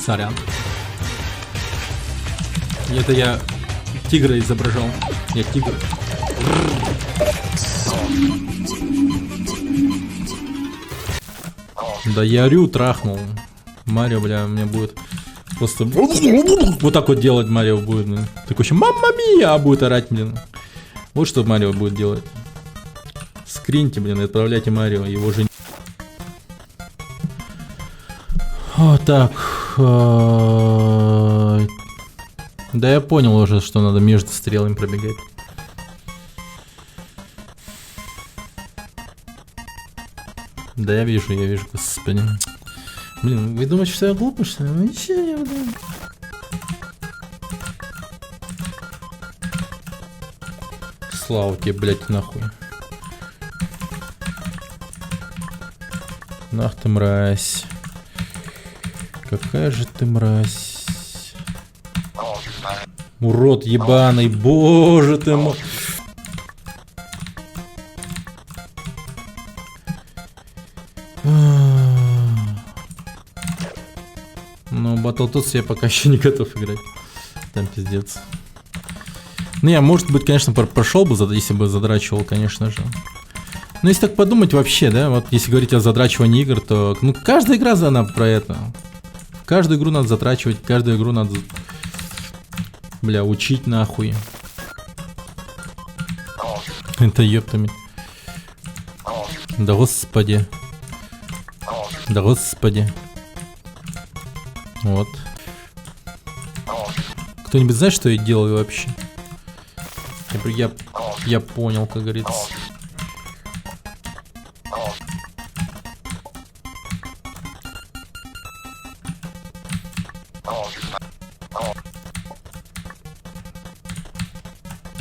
Сорян. Это я тигра изображал. Я тигр. Да я орю, трахнул. Марио, бля, у меня будет просто вот так вот делать Марио будет, блин. Такой еще мамма мия будет орать, блин. Вот что Марио будет делать. Скриньте, блин, и отправляйте Марио, его жене. Вот так. Да я понял уже, что надо между стрелами пробегать. Да я вижу, господи. Блин, вы думаете, что я глупый, что ли? Ну ничего не буду. Слава тебе, блядь, нахуй. Нах ты мразь. Какая же ты мразь. Урод ебаный, боже ты мой. Ну, Battletoads я пока еще не готов играть. Там пиздец. Ну, я, может быть, конечно, прошел бы, если бы задрачивал, конечно же. Но если так подумать вообще, да, вот если говорить о задрачивании игр, то, ну, каждая игра, она про это. Каждую игру надо затрачивать, каждую игру надо, бля, учить нахуй. Это ёптами. Да господи. Да господи. Вот. Кто-нибудь знает, что я делаю вообще? Я понял, как говорится.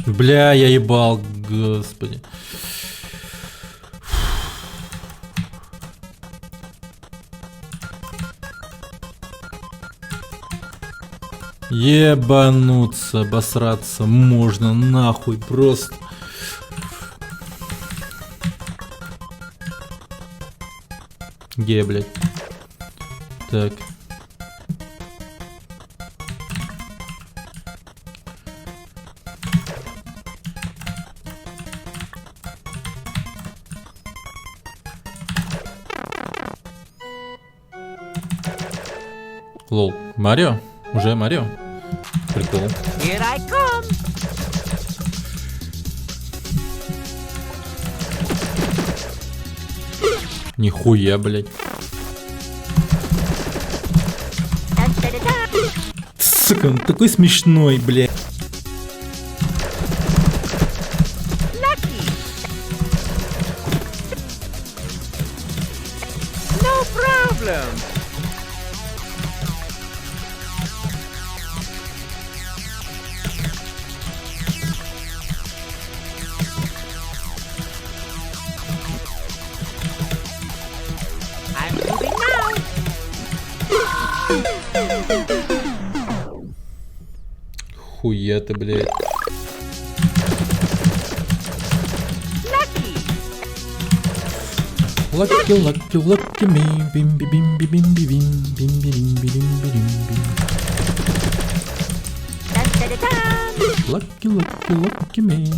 Бля, я ебал, господи. Ебануться, обосраться можно нахуй просто. Где, блядь? Так. Лол, Марио? Уже Марио? Прикол. Here I come. Нихуя, блядь. Сука, он такой смешной, блядь. No problem. Хуя ты, блядь. Lucky, lucky, lucky me. Bim, bim, bim, bim, bim, bim, bim, bim, bim, bim, bim. Lucky, lucky, lucky me.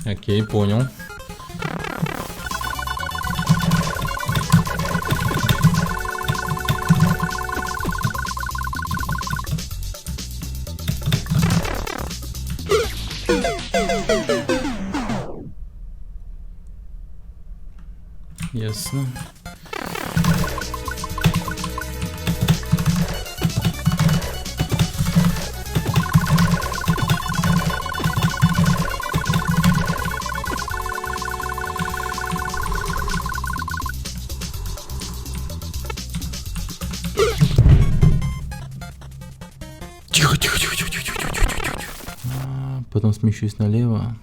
Окей, понял. Ясно. Тихо, тихо, тихо, тихо, тихо, тихо, тихо. Потом смещусь налево.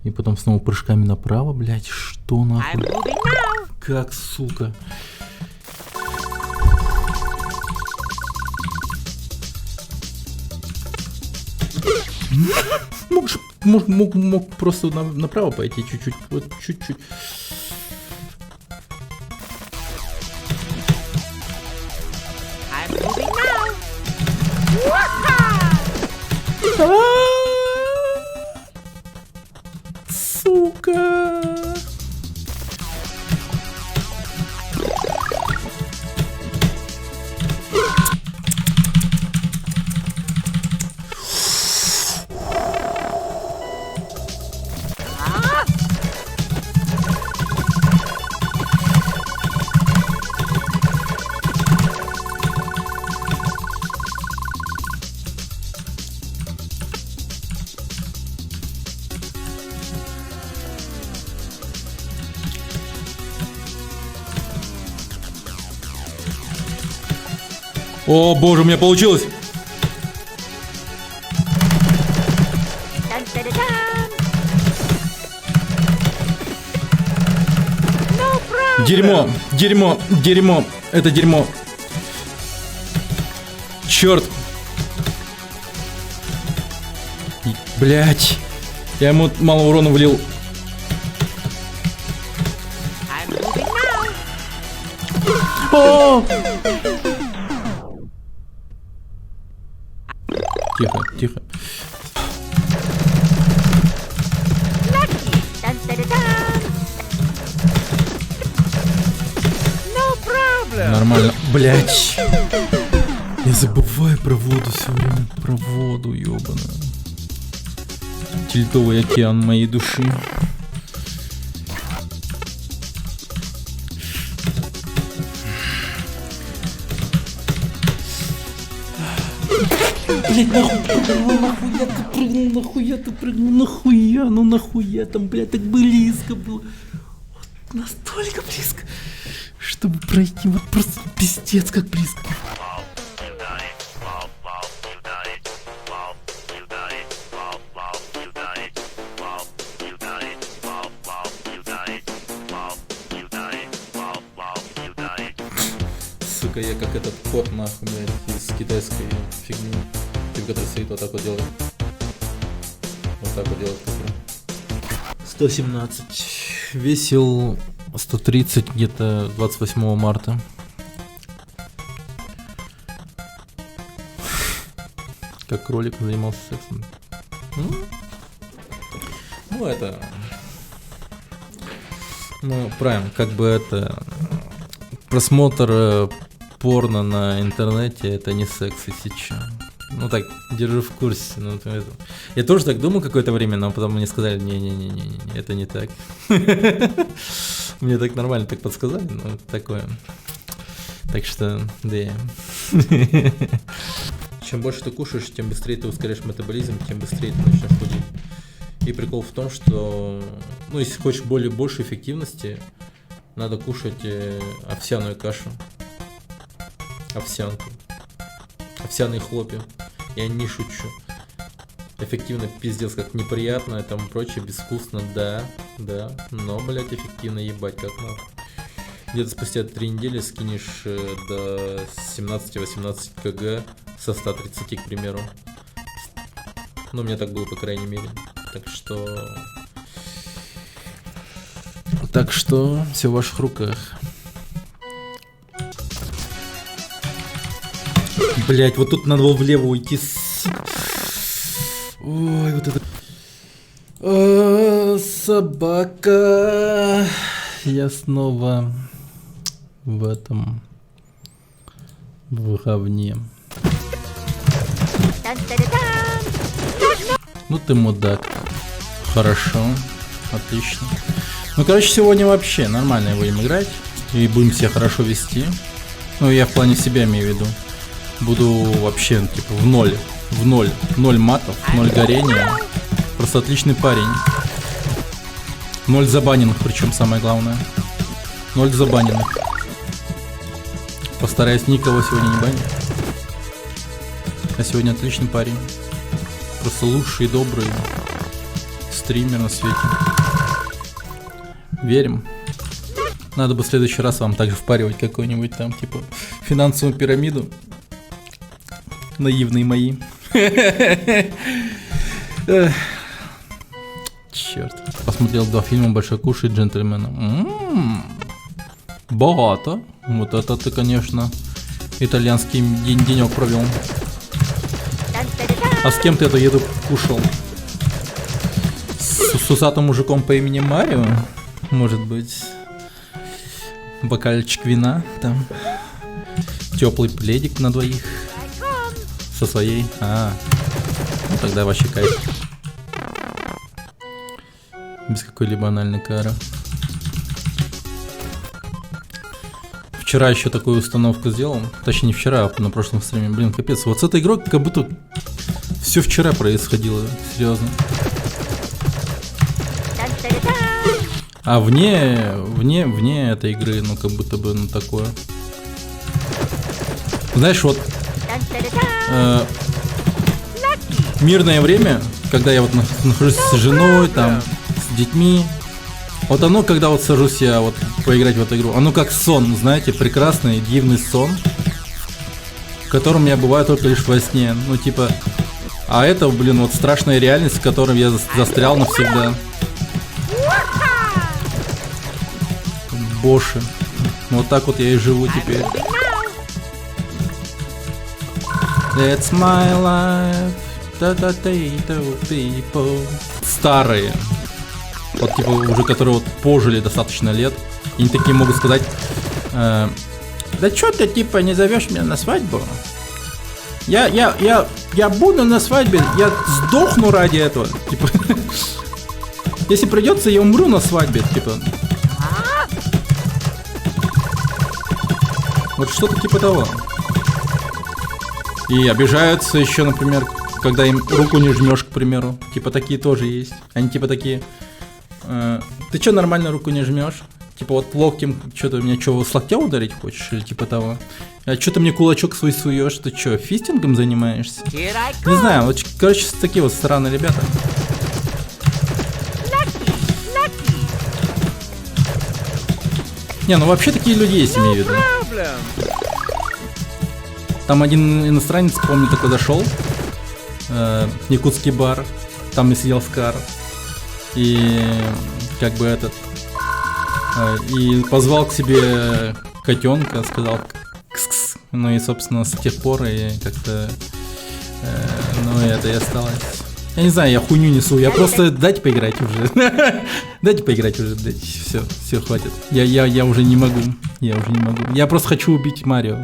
И потом снова прыжками направо, блять. Что нахуй? Как, сука? Мог просто направо пойти чуть-чуть, вот чуть-чуть. I'm moving now. Сука. О, боже, у меня получилось! Дерьмо, дерьмо, дерьмо, это дерьмо. Черт. Блять. Я ему мало урона влил. I'm moving now. О! Тихо, тихо. No problem. Нормально. Блять. Я забываю про воду все время. Про воду, ёбаную. Тильтовый океан моей души. Блять, нахуя ты прыгнул, нахуя, ну нахуя там, блять, так близко было. Вот настолько близко, чтобы пройти, вот просто пиздец как близко. Сука, я как этот кот, нахуй, блядь, из китайской фигни, типа, который стоит вот так вот делает. Вот так вот делает. 117. Весил 130 где-то 28 марта. Как кролик занимался сексом. Ну это... Ну, правильно, как бы это... Просмотр порно на интернете — это не секс, если чё. Ну так, держу в курсе. Ну, это... Я тоже так думал какое-то время, но потом мне сказали, не-не-не, это не так. Мне так нормально так подсказали, ну такое. Так что, да. Чем больше ты кушаешь, тем быстрее ты ускоряешь метаболизм, тем быстрее ты начнешь худеть. И прикол в том, что, ну, если хочешь больше эффективности, надо кушать овсяную кашу. Овсянку. Овсяные хлопья. Я не шучу. Эффективно, пиздец, как неприятно и тому прочее, безвкусно, да, но, блять, эффективно, ебать, как надо. Где-то спустя 3 недели скинешь до 17-18 кг со 130, к примеру. Ну, у меня так было, по крайней мере. Так что все в ваших руках. Блять, вот тут надо было влево уйти. Ой, вот это. Собака. Я снова в этом. В говне. Ну ты мудак. Хорошо. Отлично. Ну, короче, сегодня вообще нормально будем играть. И будем себя хорошо вести. Ну, я в плане себя имею в виду. Буду вообще, типа, в ноль. В ноль. 0 матов, 0 горения. Просто отличный парень. 0 забаненных, причем самое главное. 0 забаненных. Постараюсь никого сегодня не банить. А сегодня отличный парень. Просто лучший и добрый стример на свете. Верим. Надо бы в следующий раз вам также впаривать какую-нибудь там, типа, финансовую пирамиду. Наивные мои. Черт. Посмотрел 2 фильма «Большой куш» и «Джентльмена». Богато. Вот это ты, конечно, итальянский денек провел. А с кем ты эту еду кушал? С усатым мужиком по имени Марио? Может быть, бокальчик вина там, теплый пледик на двоих со своей. Ну тогда вообще кайф. Без какой-либо анальной кары. Вчера еще такую установку сделал. Точнее не вчера, а на прошлом стриме. Блин, капец. Вот с этой игрой как будто все вчера происходило. Серьезно. А вне этой игры, ну как будто бы, ну такое. Знаешь, вот мирное время, когда я вот нахожусь с женой, там, с детьми. Вот оно, когда вот сажусь я вот поиграть в эту игру, оно как сон, знаете, прекрасный, дивный сон, в котором я бываю только лишь во сне. Ну типа, а это, блин, вот страшная реальность, в которой я застрял навсегда. Боже. Вот так вот я и живу теперь. That's my life. People. Старые. Вот типа уже которые вот пожили достаточно лет. И они такие могут сказать: да чё ты типа не зовешь меня на свадьбу? Я буду на свадьбе, я сдохну ради этого. Типа, если придется, я умру на свадьбе, типа. Вот что-то типа того. И обижаются еще, например, когда им руку не жмешь, к примеру. Типа такие тоже есть. Они типа такие: ты что, нормально руку не жмешь? Типа вот локтем, что-то меня что, с локтя ударить хочешь? Или типа того. А что ты мне кулачок свой суешь? Ты что, фистингом занимаешься? Не знаю, вот, короче, такие вот странные ребята. Не, ну вообще такие люди есть, имею в виду. Там один иностранец, помню, такой зашел в якутский бар, там и сидел Скар, и как бы этот, и позвал к себе котенка, сказал кс-кс. Ну и, собственно, с тех пор и как-то, ну это и осталось. Я не знаю, я хуйню несу, я просто дайте поиграть уже. Дайте поиграть уже, дайте, все, хватит. Я уже не могу, Я просто хочу убить Марио.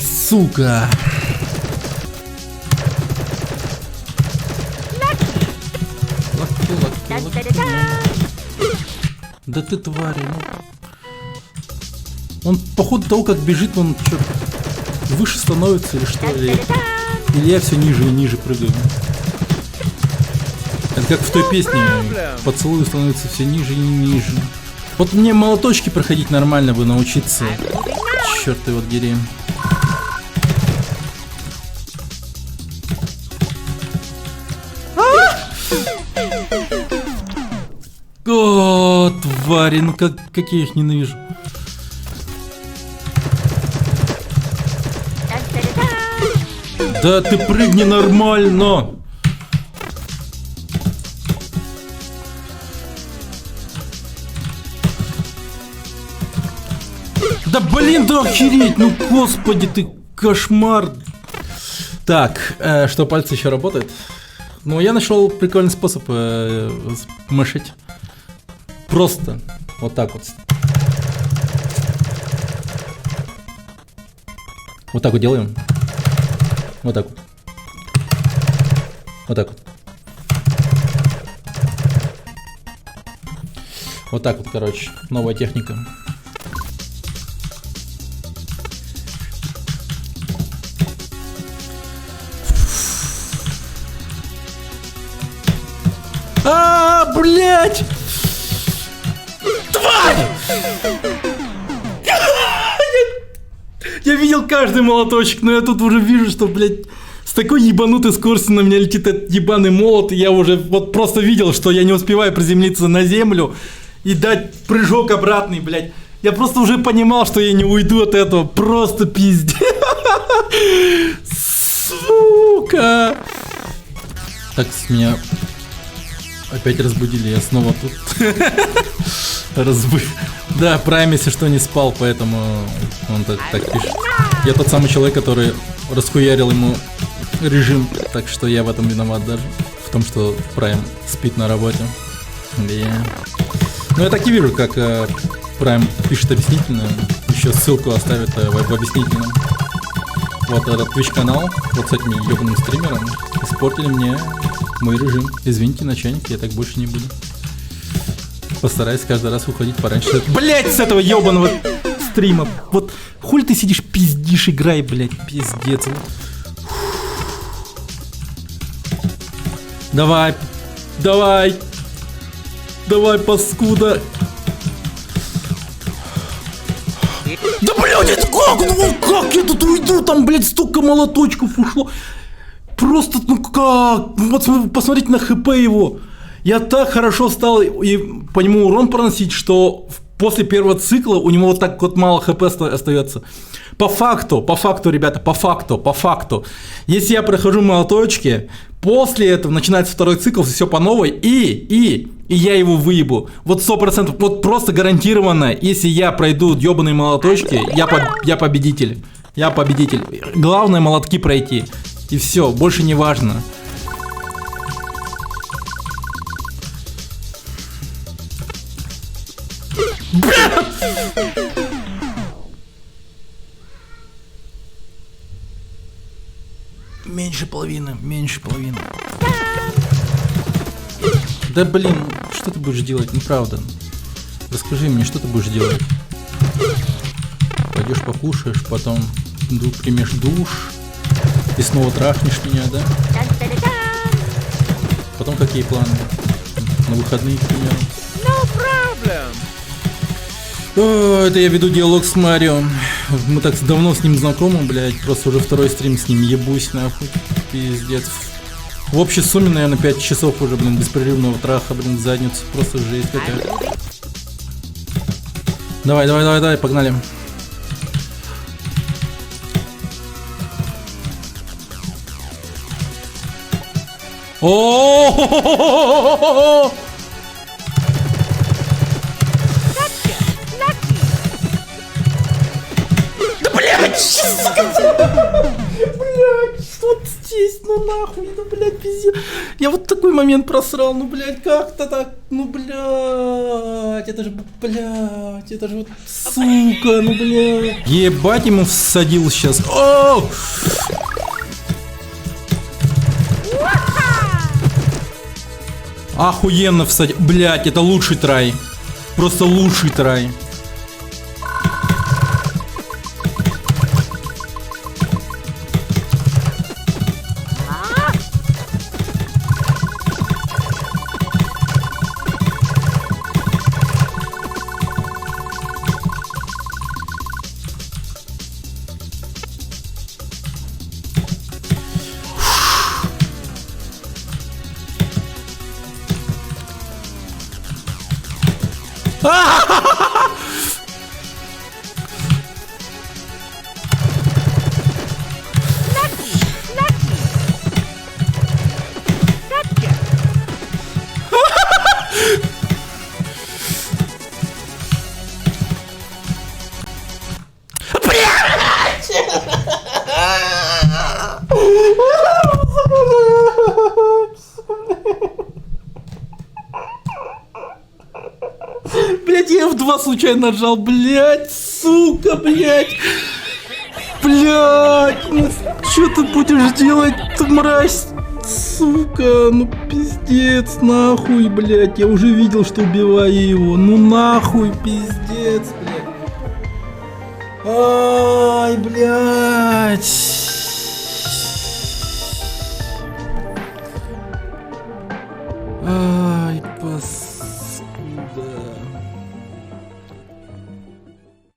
Сука. Да ты тварь, ну. Он по ходу того, как бежит, он что, выше становится или что? Или я все ниже и ниже прыгаю. Это как в той песне: поцелуй становится все ниже и ниже. Вот мне молоточки проходить нормально бы научиться. Черт ты вот дери. О, твари, ну как я их ненавижу. Да ты прыгни нормально. Да блин, да охереть, ну господи ты, кошмар. Так, что, пальцы еще работают? Ну, я нашел прикольный способ мышить. Просто вот так вот. Вот так вот делаем. Вот так вот. Вот так вот. Вот так вот, короче, новая техника. Блять! Тварь! Я видел каждый молоточек, но я тут уже вижу, что, блядь, с такой ебанутой скоростью на меня летит этот ебаный молот, и я уже вот просто видел, что я не успеваю приземлиться на землю и дать прыжок обратный, блядь. Я просто уже понимал, что я не уйду от этого. Просто пиздец. Сука. Так, меня опять разбудили, я снова тут. Да, Прайм, если что, не спал, поэтому он так пишет. Я тот самый человек, который расхуярил ему режим, так что я в этом виноват даже. В том, что Прайм спит на работе. Ну, я так и вижу, как Прайм пишет объяснительно. Еще ссылку оставит в объяснительном. Вот этот Twitch канал, вот с этим ебаным стримером, испортили мне мой режим. Извините, начальник, я так больше не буду. Постараюсь каждый раз уходить пораньше. Блять, с этого ебаного стрима. Вот хуй ты сидишь, пиздишь, играй, блять, пиздец. Давай, давай, давай, паскуда. Да, блядь, это как? Ну как я тут уйду? Там, блядь, столько молоточков ушло. Просто, ну как? Вот посмотрите на ХП его. Я так хорошо стал и по нему урон проносить, что после первого цикла у него вот так вот мало ХП остается. По факту, ребята, по факту. Если я прохожу молоточки, после этого начинается второй цикл, все по новой, и я его выебу. Вот 100%, вот просто гарантированно, если я пройду ебаные молоточки, я победитель. Я победитель. Главное молотки пройти. И все, больше не важно. Меньше половины. Да блин, что ты будешь делать, неправда. Расскажи мне, что ты будешь делать. Пойдешь покушаешь, потом примешь душ и снова трахнешь меня, да? Потом какие планы? На выходные, к примеру. No problem. О, это я веду диалог с Марио. Мы так давно с ним знакомы, блядь. Просто уже второй стрим с ним ебусь, нахуй. Пиздец. В общей сумме, наверное, 5 часов уже, блин, беспрерывного траха, блин, в задницу. Просто жесть какая-то. Давай, погнали. О! Да блядь! Блядь, вот здесь, ну нахуй, ну блядь, пиздец. Я вот такой момент просрал, ну блядь, как-то так, ну блядь, это же вот сука, ну блядь. Ебать, ему всадил сейчас. О! Охуенно всадил. Блядь, это лучший трай. Просто лучший трай. Блять, я F2 случайно нажал, блять, сука, блять. Блять, ну что ты будешь делать, ты мразь, сука, ну пиздец, нахуй, блять, я уже видел, что убиваю его, ну нахуй, пиздец, блять.